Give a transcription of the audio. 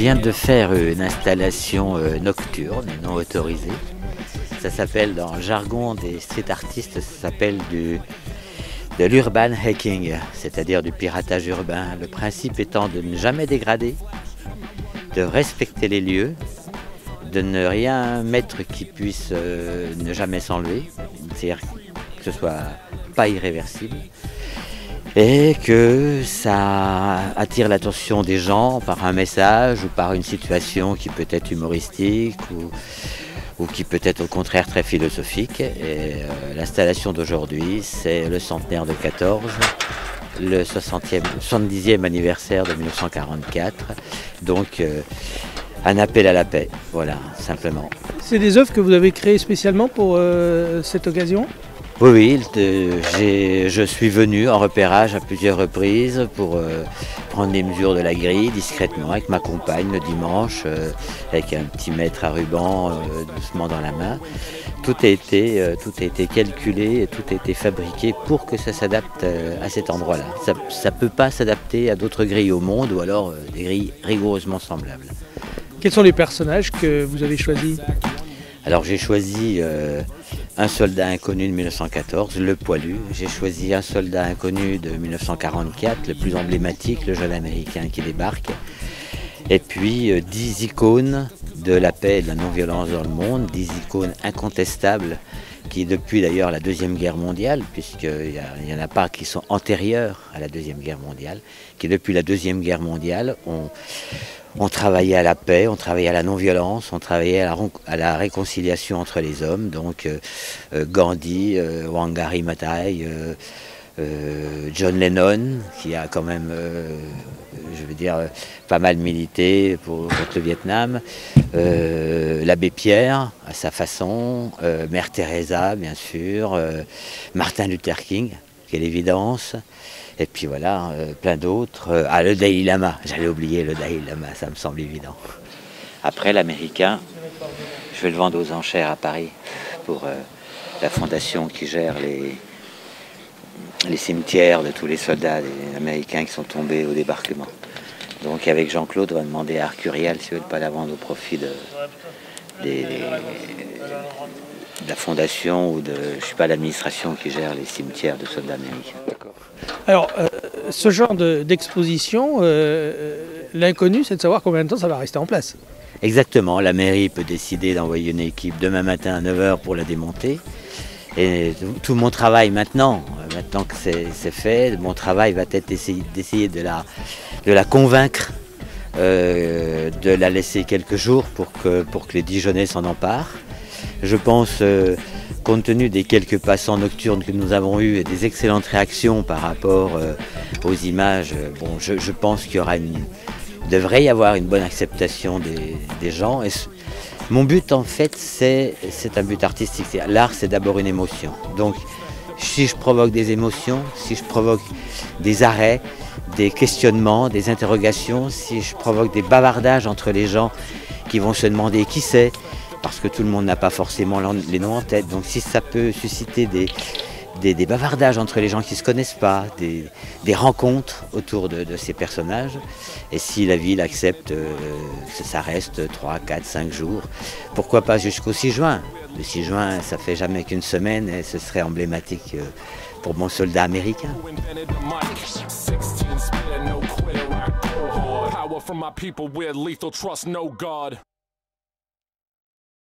viens de faire une installation nocturne, non autorisée. Ça s'appelle, dans le jargon des street artistes, ça s'appelle de l'urban hacking, c'est-à-dire du piratage urbain. Le principe étant de ne jamais dégrader, de respecter les lieux, de ne rien mettre qui puisse ne jamais s'enlever, c'est-à-dire que ce soit pas irréversible, et que ça attire l'attention des gens par un message ou par une situation qui peut être humoristique ou qui peut être au contraire très philosophique. Et l'installation d'aujourd'hui, c'est le centenaire de 14, le 70e anniversaire de 1944, donc un appel à la paix, voilà, simplement. C'est des œuvres que vous avez créées spécialement pour cette occasion ? Oui, je suis venu en repérage à plusieurs reprises pour prendre les mesures de la grille discrètement avec ma compagne le dimanche, avec un petit mètre à ruban doucement dans la main. Tout a été calculé et tout a été fabriqué pour que ça s'adapte à cet endroit-là. Ça ne peut pas s'adapter à d'autres grilles au monde ou alors des grilles rigoureusement semblables. Quels sont les personnages que vous avez choisis ? Alors j'ai choisi un soldat inconnu de 1914, le poilu. J'ai choisi un soldat inconnu de 1944, le plus emblématique, le jeune américain qui débarque. Et puis 10 icônes de la paix et de la non-violence dans le monde, 10 icônes incontestables qui depuis d'ailleurs la Deuxième Guerre mondiale, puisqu'il n'y en a pas qui sont antérieures à la Deuxième Guerre mondiale, qui depuis la Deuxième Guerre mondiale ont travaillé à la paix, ont travaillé à la non-violence, ont travaillé à la réconciliation entre les hommes. Donc Gandhi, Wangari Maathai, John Lennon, qui a quand même, pas mal milité contre le Vietnam, l'abbé Pierre, à sa façon, Mère Teresa, bien sûr, Martin Luther King, quelle évidence. Et puis voilà, plein d'autres. Le Dalai Lama, j'allais oublier le Dalai Lama, ça me semble évident. Après, l'américain, je vais le vendre aux enchères à Paris pour la fondation qui gère les cimetières de tous les soldats américains qui sont tombés au débarquement. Donc avec Jean-Claude, on va demander à Arcurial s'il ne veut pas la vendre au profit de la fondation ou de, l'administration qui gère les cimetières de soldats américains. D'accord. Alors, ce genre d'exposition, l'inconnu, c'est de savoir combien de temps ça va rester en place. Exactement, la mairie peut décider d'envoyer une équipe demain matin à 9 h pour la démonter. Et tout mon travail maintenant que c'est fait, mon travail va être d'essayer de la convaincre, de la laisser quelques jours pour que les Dijonnais s'en emparent. Je pense, compte tenu des quelques passants nocturnes que nous avons eus et des excellentes réactions par rapport aux images, je pense qu'il devrait y avoir une bonne acceptation des gens. Et mon but en fait, c'est un but artistique. L'art, c'est d'abord une émotion. Donc si je provoque des émotions, si je provoque des arrêts, des questionnements, des interrogations, si je provoque des bavardages entre les gens qui vont se demander qui c'est, parce que tout le monde n'a pas forcément les noms en tête. Donc si ça peut susciter des bavardages entre les gens qui ne se connaissent pas, des rencontres autour de ces personnages, et si la ville accepte que ça reste 3, 4, 5 jours, pourquoi pas jusqu'au 6 juin. Le 6 juin, ça fait jamais qu'une semaine et ce serait emblématique pour mon soldat américain. From my people with lethal trust, no God.